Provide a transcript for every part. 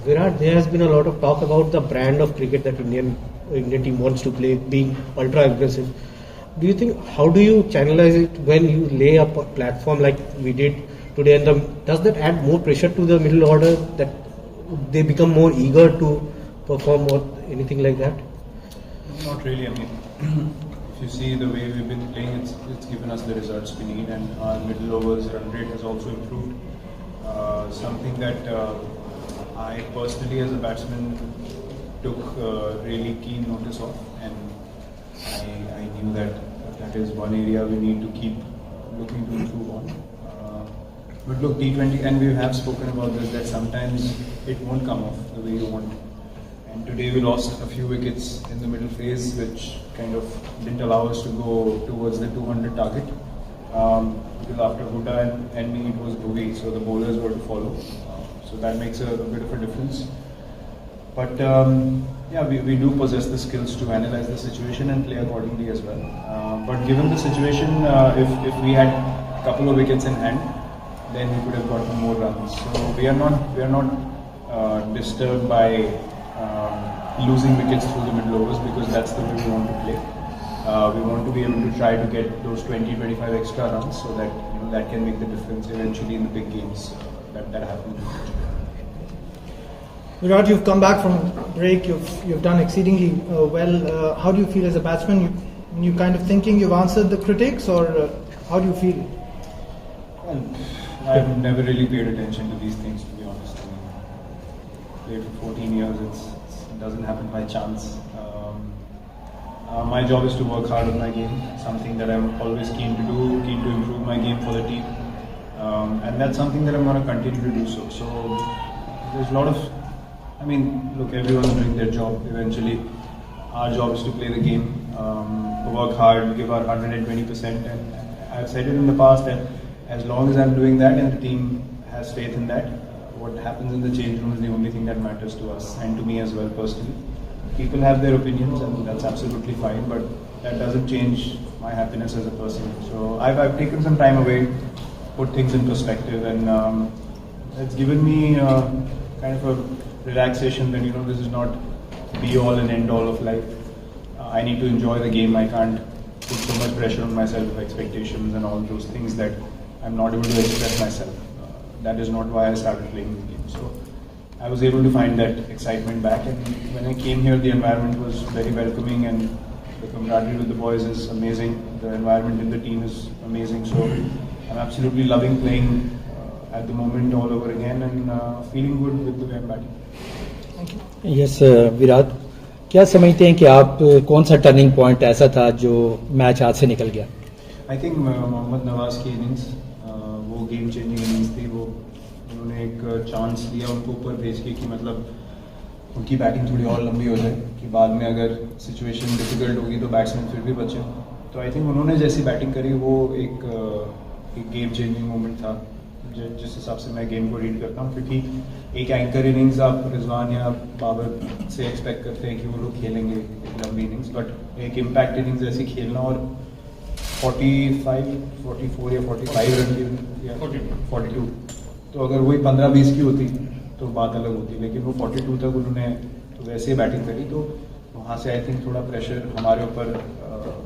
Virat, there has been a lot of talk about the brand of cricket that Indian team wants to play, being ultra aggressive. Do you think, how do you channelize it when you lay up a platform like we did today? And does that add more pressure to the middle order, that they become more eager to perform or anything like that? Not really. I mean, if you see the way we've been playing, it's given us the results we need, and our middle overs run rate has also improved. Something that I personally, as a batsman, took really keen notice of, and I knew that is one area we need to keep looking to improve on. But look, T20, and we have spoken about this, that sometimes it won't come off the way you want. And today we lost a few wickets in the middle phase, which kind of didn't allow us to go towards the 200 target. Because after Huda and me, it was Bhuvi, so the bowlers were to follow. So that makes a bit of a difference. But yeah, we do possess the skills to analyze the situation and play accordingly as well. But given the situation, if we had a couple of wickets in hand, then we could have gotten more runs. So we are not disturbed by losing wickets through the middle overs, because that's the way we want to play. We want to be able to try to get those 20-25 extra runs, so that that can make the difference eventually in the big games that happen. Virat, you've come back from break. You've done exceedingly well. How do you feel as a batsman? You kind of thinking you've answered the critics, or how do you feel? Well, I've never really paid attention to these things, to be honest. Played for 14 years. It doesn't happen by chance. My job is to work hard on my game, something that I'm always keen to do, keen to improve my game for the team. And that's something that I'm going to continue to do so. So there's a lot of, look, everyone's doing their job eventually. Our job is to play the game, work hard, give our 120%. And I've said it in the past that as long as I'm doing that and the team has faith in that, what happens in the change room is the only thing that matters to us, and to me as well personally. People have their opinions, and that's absolutely fine, but that doesn't change my happiness as a person. So I've taken some time away, put things in perspective, and it's given me kind of a relaxation that this is not be all and end all of life. I need to enjoy the game. I can't put so much pressure on myself with expectations and all those things that I'm not able to express myself. That is not why I started playing this game. So I was able to find that excitement back, and when I came here, the environment was very welcoming, and the camaraderie with the boys is amazing. The environment in the team is amazing. So I'm absolutely loving playing at the moment all over again, and feeling good with the way I'm batting. Thank you. Yes, Virat, क्या समझते हैं कि आप कौन सा turning point ऐसा था जो मैच हाथ से निकल गया? I think मोहम्मद नवाज की इनिंग्स वो गेम चेंजिंग इनिंग्स थी. वो उन्होंने एक चांस लिया उनको ऊपर भेज के कि मतलब उनकी बैटिंग थोड़ी और लंबी हो जाए, कि बाद में अगर सिचुएशन डिफिकल्ट होगी तो बैट्समैन फिर भी बचे. तो आई थिंक उन्होंने जैसी बैटिंग करी वो एक गेम चेंजिंग मोमेंट था, जिस हिसाब से मैं गेम को रीड करता हूँ. क्योंकि एक एंकर इनिंग्स आप रिजवान या बाबर से एक्सपेक्ट करते हैं कि वो लोग खेलेंगे एक लंबी इनिंग्स, बट एक इम्पैक्ट इनिंग्स ऐसी खेलना और 44 या 45 रन की 42, तो अगर वही 15-20 की होती तो बात अलग होती, लेकिन वो 42 तक उन्होंने तो वैसे ही बैटिंग करी, तो वहाँ से आई थिंक थोड़ा प्रेशर हमारे ऊपर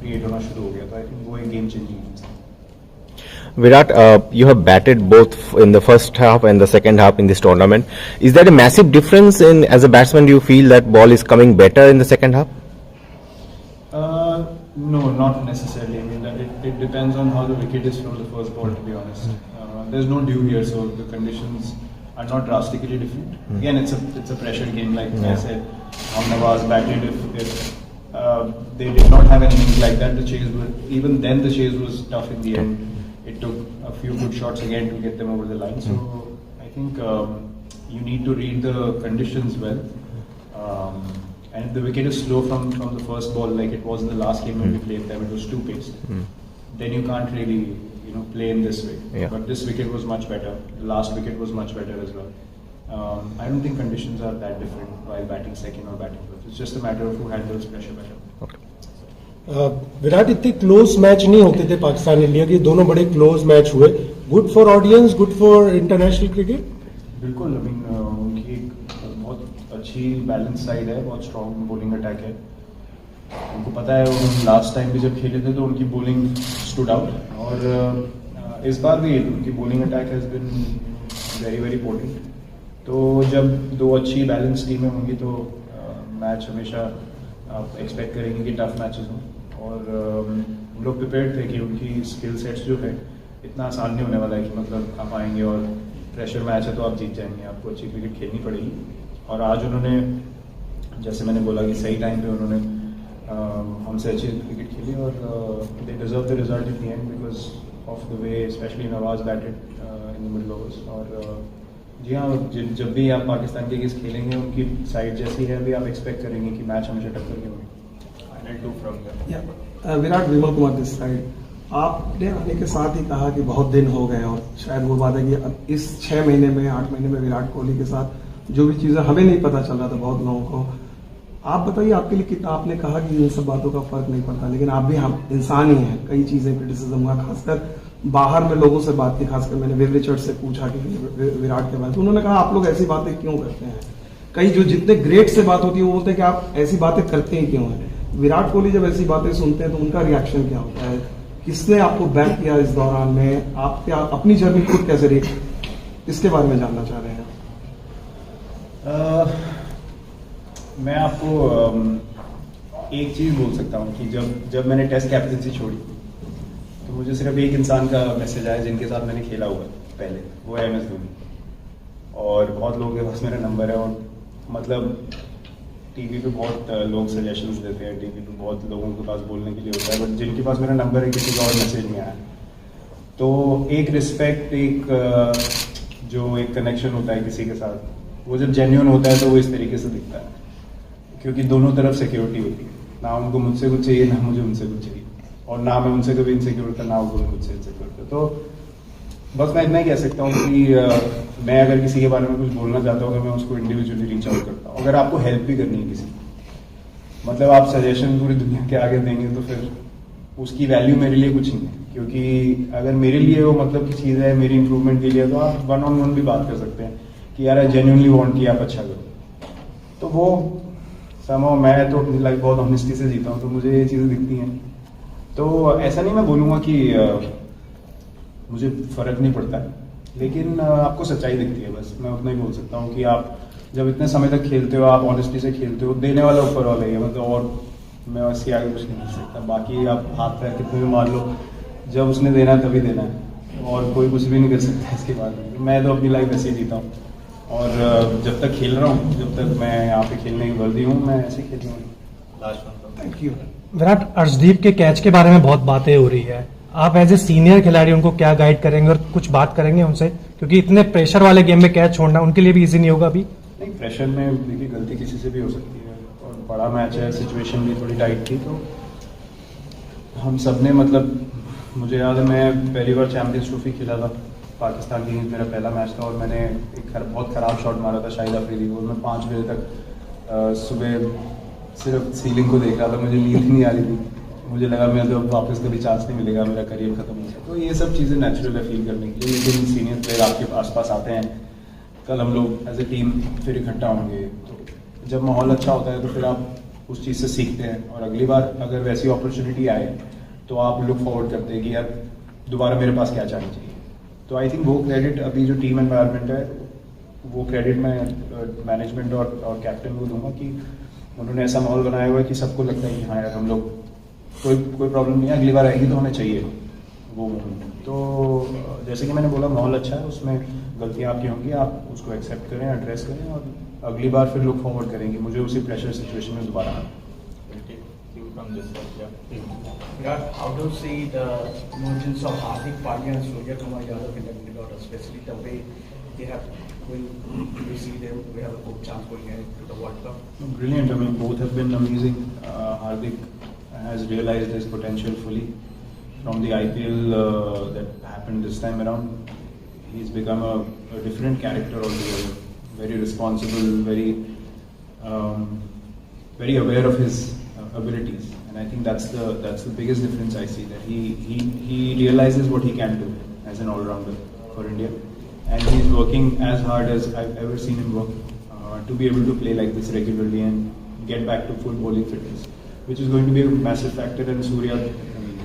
क्रिएट होना शुरू हो गया. तो आई थिंक वो एक game changing innings. Virat, you have batted both in the first half and the second half in this tournament. Is there a massive difference in, as a batsman, do you feel that ball is coming better in the second half? No, not necessarily. I mean, it depends on how the wicket is from the first ball, to be honest. There's no dew here, so the conditions are not drastically different. Again, it's a pressure game, like I said. Nawaz batted. If they did not have an innings like that, the chase even then the chase was tough in the end. It took a few good shots again to get them over the line. So I think you need to read the conditions well. And if the wicket is slow from the first ball, like it was in the last game when we played them, it was too paced. Then you can't really play in this way. Yeah. But this wicket was much better. The last wicket was much better as well. I don't think conditions are that different while batting second or batting first. It's just a matter of who handles pressure better. Okay. Virat, इतने close match नहीं होते थे Pakistan India के, दोनों बड़े close match हुए. Good for audience, good for international cricket. बिल्कुल. उनकी एक बहुत अच्छी बैलेंस साइड है, बहुत स्ट्रॉन्ग बॉलिंग अटैक है। उनको पता है, वो लास्ट टाइम भी जब खेले थे तो उनकी बॉलिंग स्टूड आउट, और इस बार भी उनकी bowling attack has been very very important. तो जब दो अच्छी बैलेंस टीमें होंगी तो मैच हमेशा आप एक्सपेक्ट करेंगे कि टफ मैचेस हों, और हम लोग प्रिपेयर्ड थे कि उनकी स्किल सेट्स जो है इतना आसान नहीं होने वाला है कि मतलब आप आएंगे और प्रेशर मैच है तो आप जीत जाएंगे, आपको अच्छी क्रिकेट खेलनी पड़ेगी। और आज उन्होंने, जैसे मैंने बोला कि सही टाइम पे उन्होंने हमसे अच्छी क्रिकेट खेली, और they deserve the result in the end because of the way specially Nawaz batted in the middle overs. और जी हाँ, जब भी आप पाकिस्तान के अगेंस्ट खेलेंगे उनकी साइड जैसी है, भी आप एक्सपेक्ट करेंगे कि मैच हमेशा टक्कर के होंगे। Final 2 from Virat, Vimal Kumar this side. आपने आने के साथ ही कहा कि बहुत दिन हो गए, और शायद वो बात है कि अब इस 6 महीने में 8 महीने में विराट कोहली के साथ जो भी चीज़ें हमें नहीं पता चल रहा था बहुत लोगों को, आप बताइए आपके लिए कितना, आपने कहा कि इन सब बातों का फर्क नहीं पड़ता, लेकिन आप भी हम इंसान ही हैं, कई चीज़ें क्रिटिसिज्म हुआ, खासकर बाहर में लोगों से बात की, खासकर मैंने विव रिचर्ड से पूछा कि विराट के बारे में, तो उन्होंने कहा आप लोग ऐसी बातें क्यों करते हैं। कई जो जितने ग्रेट से बात होती है वो बोलते हैं कि आप ऐसी बातें करते ही क्यों हैं। विराट कोहली जब ऐसी बातें सुनते हैं तो उनका रिएक्शन क्या होता है, किसने आपको बैक किया इस दौरान में, आप क्या अपनी जर्नी खुद कैसे रही, इसके बारे में जानना चाह रहे हैं। मैं आपको एक चीज़ बोल सकता हूँ कि जब मैंने टेस्ट कैप्टनसी छोड़ी तो मुझे सिर्फ एक इंसान का मैसेज आया जिनके साथ मैंने खेला हुआ पहले, वो है MS धोनी। और बहुत लोगों के पास मेरा नंबर है, और मतलब टीवी पे बहुत लोग सजेशंस देते हैं, टीवी पे बहुत लोगों के पास बोलने के लिए होता है, बट जिनके पास मेरा नंबर है किसी का और मैसेज नहीं आया। तो एक रिस्पेक्ट, एक जो एक कनेक्शन होता है किसी के साथ, वो जब जेन्युइन होता है तो वो इस तरीके से दिखता है, क्योंकि दोनों तरफ सिक्योरिटी होती है, ना उनको मुझसे कुछ चाहिए ना मुझे उनसे कुछ चाहिए, और ना मैं उनसे कभी इनसिक्योर था ना वो मुझसे इनसिक्योर था। तो बस मैं इतना ही कह सकता हूँ कि मैं अगर किसी के बारे में कुछ बोलना चाहता हूँ, अगर मैं उसको इंडिविजुअली रीच आउट करता हूँ, अगर आपको हेल्प भी करनी है किसी, मतलब आप सजेशन पूरी दुनिया के आगे देंगे तो फिर उसकी वैल्यू मेरे लिए कुछ नहीं है, क्योंकि अगर मेरे लिए वो मतलब की चीज़ है, मेरी इंप्रूवमेंट के लिए, तो आप 1-on-1 भी बात कर सकते हैं कि यार आई जेन्युइनली वांट कि आप अच्छा करो। तो वो समझो, मैं तो अपनी लाइफ बहुत ऑनेस्टी से जीता हूँ, तो मुझे ये चीज़ें दिखती हैं। तो ऐसा नहीं मैं बोलूँगा कि मुझे फ़र्क नहीं पड़ता है, लेकिन आपको सच्चाई दिखती है, बस मैं उतना ही बोल सकता हूँ कि आप जब इतने समय तक खेलते हो, आप ऑनेस्टी से खेलते हो, देने वाला ऊपर वाला ही है, मतलब और मैं इसके आगे कुछ नहीं कर सकता। बाकी आप हाथ पैर कितने भी मार लो, जब उसने देना है तभी देना है, और कोई कुछ भी नहीं कर सकता इसके बाद में। मैं तो अपनी लाइफ ऐसे ही जीता हूँ, और जब तक खेल रहा हूँ, जब तक मैं यहाँ पे खेलने की वर्दी हूँ, मैं ऐसे ही खेल रहा हूँ। Thank you. विराट, अर्शदीप के कैच के बारे में बहुत बातें हो रही है, आप एज ए सीनियर खिलाड़ी उनको क्या गाइड करेंगे और कुछ बात करेंगे उनसे, क्योंकि इतने प्रेशर वाले गेम में कैच छोड़ना उनके लिए भी इजी नहीं होगा अभी। नहीं, प्रेशर में देखिए गलती किसी से भी हो सकती है, और बड़ा मैच है, सिचुएशन भी थोड़ी टाइट थी, तो हम सब ने, मतलब मुझे याद है मैं पहली बार चैंपियंस ट्रॉफी खेला था पाकिस्तान की, मेरा पहला मैच था, और मैंने एक बहुत ख़राब शॉट मारा था शाहिद अफरीदी को, और मैं 5 बजे तक सुबह सिर्फ सीलिंग को देख रहा था, मुझे नींद नहीं आ रही थी, मुझे लगा मैं तो वापस कभी चांस नहीं मिलेगा, मेरा करियर खत्म हो गया। तो ये सब चीज़ें नेचुरल है फील करने के लिए, लेकिन सीनियर प्लेयर आपके आसपास आते हैं, कल हम लोग एज ए टीम फिर इकट्ठा होंगे, तो जब माहौल अच्छा होता है तो फिर आप उस चीज़ से सीखते हैं, और अगली बार अगर वैसी अपॉर्चुनिटी आए तो आप लुक फॉरवर्ड करते हैं कि यार दोबारा मेरे पास क्या चाहिए। तो आई थिंक वो क्रेडिट अभी जो टीम एनवायरनमेंट है, वो क्रेडिट मैं मैनेजमेंट और कैप्टन को दूंगा कि उन्होंने ऐसा माहौल बनाया हुआ है कि सबको लगता है कि हाँ यार हम लोग कोई प्रॉब्लम नहीं है, अगली बार आएगी तो हमें चाहिए वो मोमेंट। तो जैसे कि मैंने बोला, माहौल अच्छा है, उसमें गलतियाँ आपकी होंगी, आप उसको एक्सेप्ट करें, एड्रेस करें, और अगली बार फिर लुक फॉरवर्ड करेंगे, मुझे उसी प्रेशर सिचुएशन में दोबारा आना। Virat, how do you see the emergence of Hardik Pandya and Surya Kumar Yadav in the middle order, especially the way they have, we see them, we have a good chance going ahead to the World Cup? Brilliant. I mean, both have been amazing. Hardik has realized his potential fully from the IPL that happened this time around. He's become a different character altogether. Very responsible, very aware of his abilities, and I think that's the biggest difference I see. That he realizes what he can do as an all-rounder for India, and he's working as hard as I've ever seen him work. to be able to play like this regularly and get back to full bowling fitness, which is going to be a massive factor. And Surya, I mean,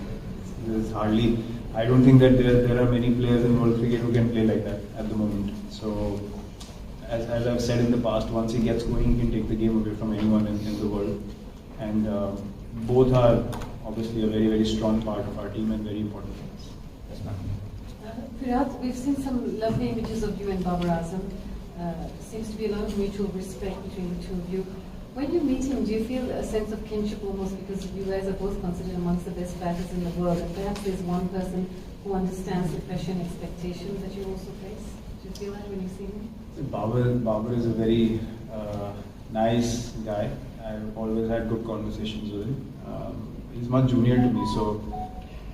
there's hardly, I don't think that there are many players in world cricket who can play like that at the moment. So, as I've said in the past, once he gets going, he can take the game away from anyone in the world. And both are obviously a very, very strong part of our team and very important for us. Virat, we've seen some lovely images of you and Babar Azam. Seems to be a lot of mutual respect between the two of you. When you meet him, do you feel a sense of kinship almost because you guys are both considered amongst the best batters in the world, and perhaps there's one person who understands the pressure and expectations that you also face? Do you feel that when you see him? Babar is a very nice guy. I've always had good conversations with him. He's much junior to me, so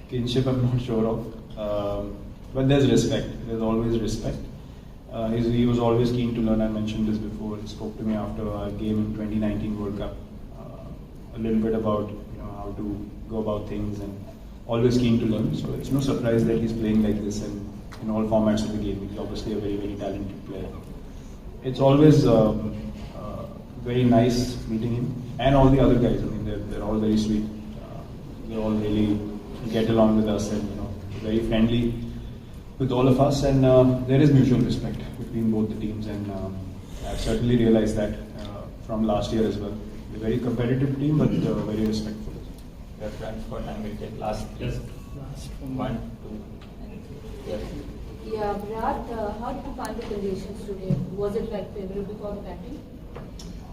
kinship I'm not sure of. But there's respect. There's always respect. He was always keen to learn. I mentioned this before. He spoke to me after our game in 2019 World Cup, a little bit about how to go about things, and always keen to learn. So it's no surprise that he's playing like this and in all formats of the game. He's obviously a very, very talented player. It's always very nice meeting him, and all the other guys. I mean, they're all very sweet. They all really get along with us, and very friendly with all of us, and there is mutual respect between both the teams, and I've certainly realized that from last year as well. They're a very competitive team, but very respectful. Your friends for time will take last 1, 2, and 3. Yes. Yeah, Virat, how did you find the conditions today? Was it like favorable for the batting?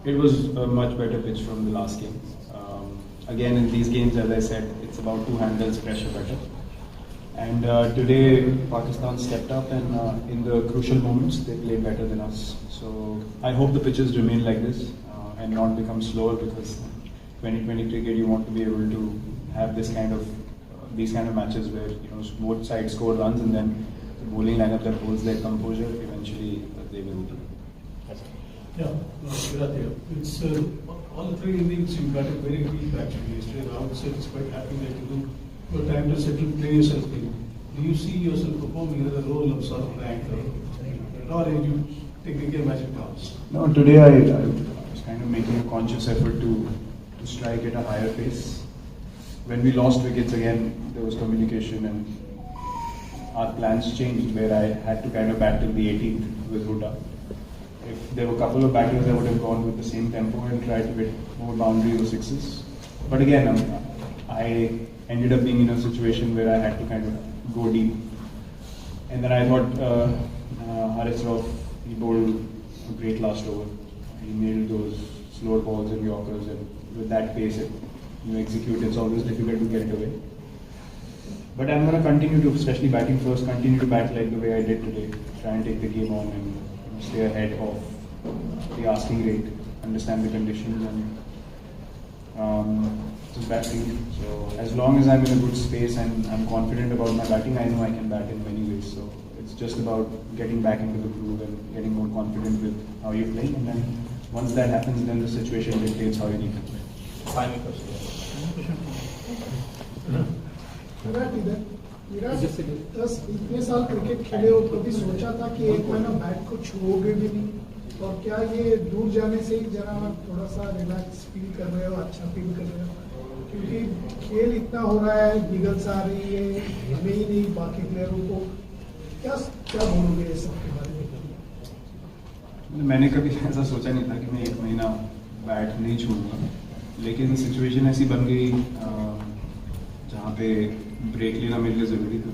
It was a much better pitch from the last game. Again, in these games, as I said, it's about two handles, pressure better. And today, Pakistan stepped up, and in the crucial moments, they played better than us. So I hope the pitches remain like this and not become slower, because 2020 cricket, you want to be able to have this kind of these kind of matches where both sides score runs, and then the bowling lineup that holds their composure, eventually they will do. Yeah, Virat here. It's all the 3 innings you got it very weak actually yesterday. I would say it's quite happy that you took time to settle, play yourself in. Do you see yourself performing in the role of sort of the anchor, or did you take the game as it comes? No, today I was kind of making a conscious effort to strike at a higher pace. When we lost wickets again, there was communication, and our plans changed, where I had to kind of bat till the 18th with Huda. If there were a couple of batters, I would have gone with the same tempo and tried to hit more boundaries or sixes. But again, I ended up being in a situation where I had to kind of go deep. And then I thought Haris Rauf, he bowled a great last over. He nailed those slower balls and Yorkers, and with that pace, you execute, it's always difficult to get it away. But I'm going to continue to, especially batting first, continue to bat like the way I did today. Try and take the game on and stay ahead of the asking rate, understand the conditions, and just batting. So as long as I'm in a good space and I'm confident about my batting, I know I can bat in many ways. So it's just about getting back into the groove and getting more confident with how you play, and then once that happens, then the situation dictates how you need to play. Final question. दस इतने साल cricket खेले हो, कभी सोचा था कि एक महीना बैट को छुओगे भी नहीं? और क्या ये दूर जाने से ही जरा थोड़ा सा रिलैक्स फील कर रहे हो, अच्छा फील कर रहे हो? क्योंकि खेल इतना हो रहा है, निगल्स आ रही है, हमें ही नहीं बाकी प्लेयरों को, क्या बोलोगे इस सब के बारे में? मैंने कभी ऐसा सोचा नहीं था कि मैं एक महीना बैट नहीं छोड़ूंगा, लेकिन सिचुएशन ऐसी बन गई जहाँ पे ब्रेक लेना मेरे लिए ज़रूरी था,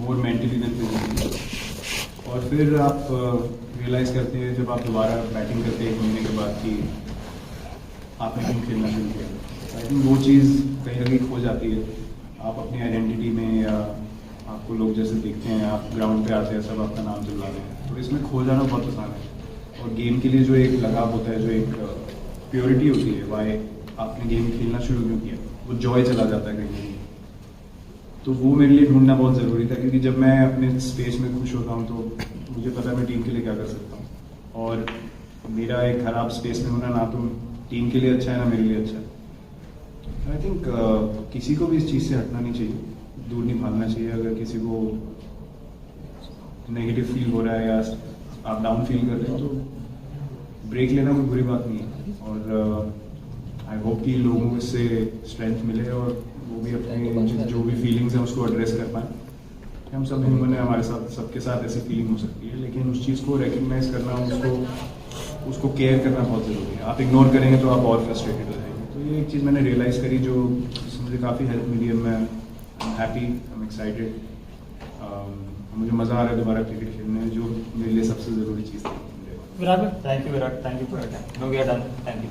मोर मेंटली देन फिजिकली। और फिर आप रियलाइज़ करते हैं जब आप दोबारा बैटिंग करते हैं 1 महीने के बाद कि आपने क्यों खेलना शुरू किया। आई थिंक वो चीज़ कहीं ना कहीं खो जाती है। आप अपनी आइडेंटिटी में, या आपको लोग जैसे देखते हैं, आप ग्राउंड पे आते हैं, सब आपका नाम चिल्ला रहे हैं, तो इसमें खो जाना बहुत आसान है। और गेम के लिए जो एक लगाव होता है, जो एक प्योरिटी होती है, वाई आपने गेम खेलना शुरू क्यों किया, वो जॉय चला जाता है कहीं। तो वो मेरे लिए ढूंढना बहुत ज़रूरी था, क्योंकि जब मैं अपने स्पेस में खुश होता हूँ तो मुझे पता है मैं टीम के लिए क्या कर सकता हूँ। और मेरा एक खराब स्पेस में होना ना तो टीम के लिए अच्छा है ना मेरे लिए अच्छा है। आई थिंक किसी को भी इस चीज़ से हटना नहीं चाहिए, दूर नहीं भागना चाहिए। अगर किसी को नेगेटिव फील हो रहा है या आप डाउन फील कर रहे हैं, तो ब्रेक लेना कोई बुरी बात नहीं है, और आई होप कि लोगों को इससे स्ट्रेंथ मिले और वो भी अपने जो भी फीलिंग्स हैं उसको एड्रेस कर पाएँ। हम सब ह्यूमन है, हमारे साथ सबके साथ ऐसी फीलिंग हो सकती है, लेकिन उस चीज़ को रिकग्नाइज करना, उसको केयर करना बहुत ज़रूरी है। आप इग्नोर करेंगे तो आप और फ्रस्ट्रेटेड हो जाएंगे। तो ये एक चीज़ मैंने रियलाइज़ करी जो मुझे काफ़ी हेल्प मिली है। मैं हैप्पी, आई एम एक्साइटेड, मुझे मज़ा आ रहा है दोबारा क्रिकेट खेलने में, जो मेरे लिए सबसे ज़रूरी चीज़ थी। Virat, thank you Virat, thank you for your time. No we are done, thank you.